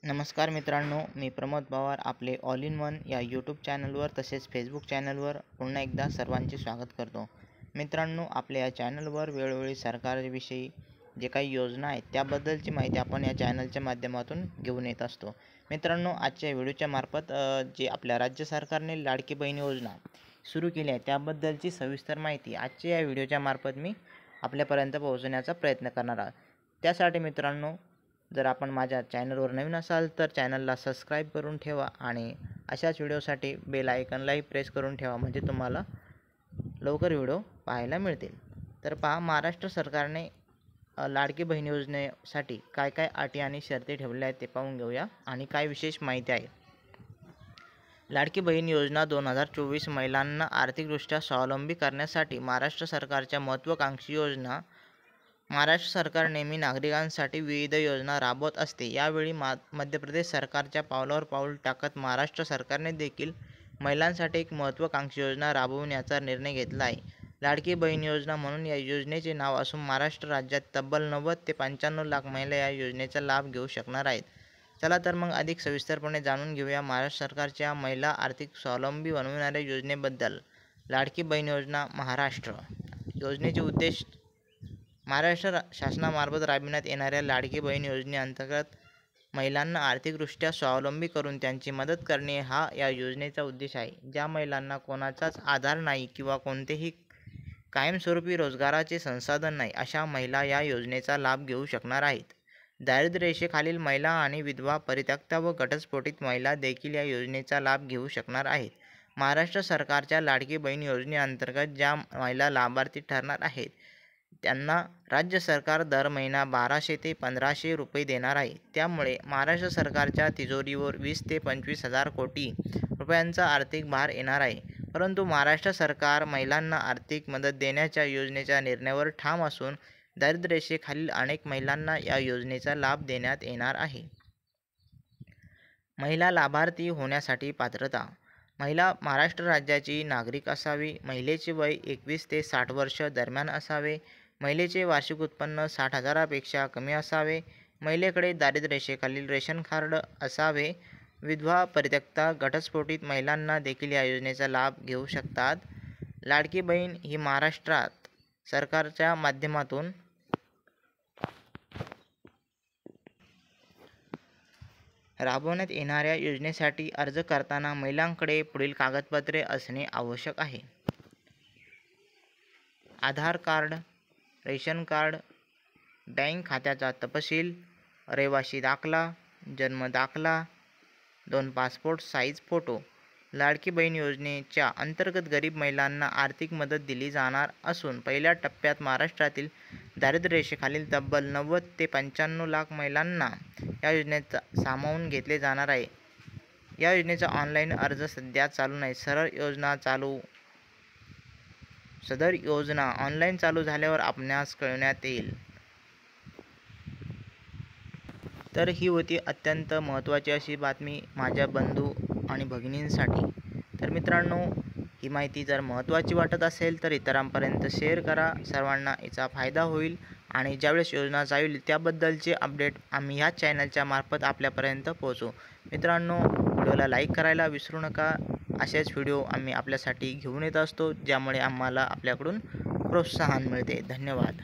नमस्कार मित्रांनो, मी प्रमोद पवार आपले ऑल इन वन या यूट्यूब चॅनलवर तसेच फेसबुक चॅनलवर पुन्हा एकदा सर्वांचे स्वागत करतो. मित्रांनो, आपल्या या चॅनलवर वेळोवेळी सरकारविषयी जे काही योजना आहेत त्याबद्दलची माहिती आपण या चॅनलच्या माध्यमातून घेऊन येत असतो. मित्रांनो, आजच्या व्हिडिओच्या मार्फत जे आपल्या राज्य सरकारने लाडकी बहीण योजना सुरू केली आहे त्याबद्दलची सविस्तर माहिती आजच्या या व्हिडिओच्या मार्फत मी आपल्यापर्यंत पोहोचवण्याचा प्रयत्न करणार आहे. त्यासाठी मित्रांनो, जर आपण माझ्या चॅनलवर नवीन असाल तर चॅनलला सबस्क्राईब करून ठेवा आणि अशाच व्हिडिओसाठी बेल आयकॉनलाही प्रेस करून ठेवा, म्हणजे तुम्हाला लवकर व्हिडिओ पाहायला मिळतील. तर पहा, महाराष्ट्र सरकारने लाडकी बहीण योजनेसाठी काय काय अटी आणि शर्ती ठेवल्या आहेत ते पाहून घेऊया आणि काय विशेष माहिती आहे. लाडकी बहीण योजना 2024 महिलांना आर्थिकदृष्ट्या स्वावलंबी करण्यासाठी महाराष्ट्र सरकारच्या महत्त्वाकांक्षी योजना. महाराष्ट्र सरकार नेहमी नागरिकांसाठी विविध योजना राबवत असते. यावेळी मध्य प्रदेश सरकारच्या पावलावर पाऊल टाकत महाराष्ट्र सरकारने देखील महिलांसाठी एक महत्त्वाकांक्षी योजना राबवण्याचा निर्णय घेतला आहे. लाडकी बहीण योजना म्हणून या योजनेचे नाव असून महाराष्ट्र राज्यात तब्बल 90 ते 95 लाख महिला या योजनेचा लाभ घेऊ शकणार आहेत. चला तर मग अधिक सविस्तरपणे जाणून घेऊया महाराष्ट्र सरकारच्या महिला आर्थिक स्वावलंबी बनविणाऱ्या योजनेबद्दल. लाडकी बहीण योजना महाराष्ट्र योजनेचे उद्देश. महाराष्ट्र शासनामार्फत राबविण्यात येणाऱ्या लाडकी बहीण योजनेअंतर्गत महिलांना आर्थिकदृष्ट्या स्वावलंबी करून त्यांची मदत करणे हा या योजनेचा उद्देश आहे. ज्या महिलांना कोणाचाच आधार नाही किंवा कोणतेही कायमस्वरूपी रोजगाराचे संसाधन नाही अशा महिला या योजनेचा लाभ घेऊ शकणार आहेत. दारिद्र्य रेषेखालील महिला आणि विधवा, परित्यक्ता व घटस्फोटित महिला देखील या योजनेचा लाभ घेऊ शकणार आहेत. महाराष्ट्र सरकारच्या लाडकी बहीण योजनेअंतर्गत ज्या महिला लाभार्थी ठरणार आहेत त्यांना राज्य सरकार दर महिना 1200 ते 1500 रुपये देणार आहे. त्यामुळे महाराष्ट्र सरकारच्या तिजोरीवर 20 ते 25 हजार कोटी रुपयांचा आर्थिक भार येणार आहे. परंतु महाराष्ट्र सरकार महिलांना आर्थिक मदत देण्याच्या योजनेच्या निर्णयावर ठाम असून दारिद्र्य रेषेखालील अनेक महिलांना या योजनेचा लाभ देण्यात येणार आहे. महिला लाभार्थी होण्यासाठी पात्रता. महिला महाराष्ट्र राज्याची नागरिक असावी. महिलेचे वय 21 ते 60 वर्ष दरम्यान असावे. महिलेचे वार्षिक उत्पन्न 60,000पेक्षा कमी असावे. महिलेकडे दारिद्र्य रेषेखालील रेशन कार्ड असावे. विधवा, परित्यक्ता, घटस्फोटित महिलांना देखील या योजनेचा लाभ घेऊ शकतात. लाडकी बहीण ही महाराष्ट्रात सरकारच्या माध्यमातून राबवण्यात येणाऱ्या योजनेसाठी अर्ज करताना महिलांकडे पुढील कागदपत्रे असणे आवश्यक आहे. आधार कार्ड, रेशन कार्ड, बँक खात्याचा तपशील, रहिवासी दाखला, जन्म दाखला, 2 passport size photo. Ladki Bahin योजनेच्या अंतर्गत गरीब महिलांना आर्थिक मदत दिली जाणार असून पहिल्या टप्प्यात महाराष्ट्रातील दारिद्र्य रेषेखालील तब्बल 90 ते 95 लाख महिलांना या योजनेत सामावून घेतले जाणार आहे. या योजनेचा ऑनलाईन अर्ज सध्या चालू नाही. सदर योजना ऑनलाईन चालू झाल्यावर आपणास कळवण्यात येईल. तर ही होती अत्यंत महत्त्वाची अशी बातमी माझ्या बंधू आणि भगिनींसाठी. तर मित्रांनो, ही माहिती जर महत्त्वाची वाटत असेल तर इतरांपर्यंत शेअर करा. सर्वांना याचा फायदा होईल आणि ज्यावेळेस योजना चालू होईल त्याबद्दलचे अपडेट आम्ही ह्या चॅनलच्या मार्फत आपल्यापर्यंत पोहोचवू. मित्रांनो, व्हिडिओला लाईक करायला विसरू नका. असेच व्हिडिओ आम्ही आपल्यासाठी घेऊन येत असतो ज्यामुळे आम्हाला आपल्याकडून प्रोत्साहन मिळते. धन्यवाद.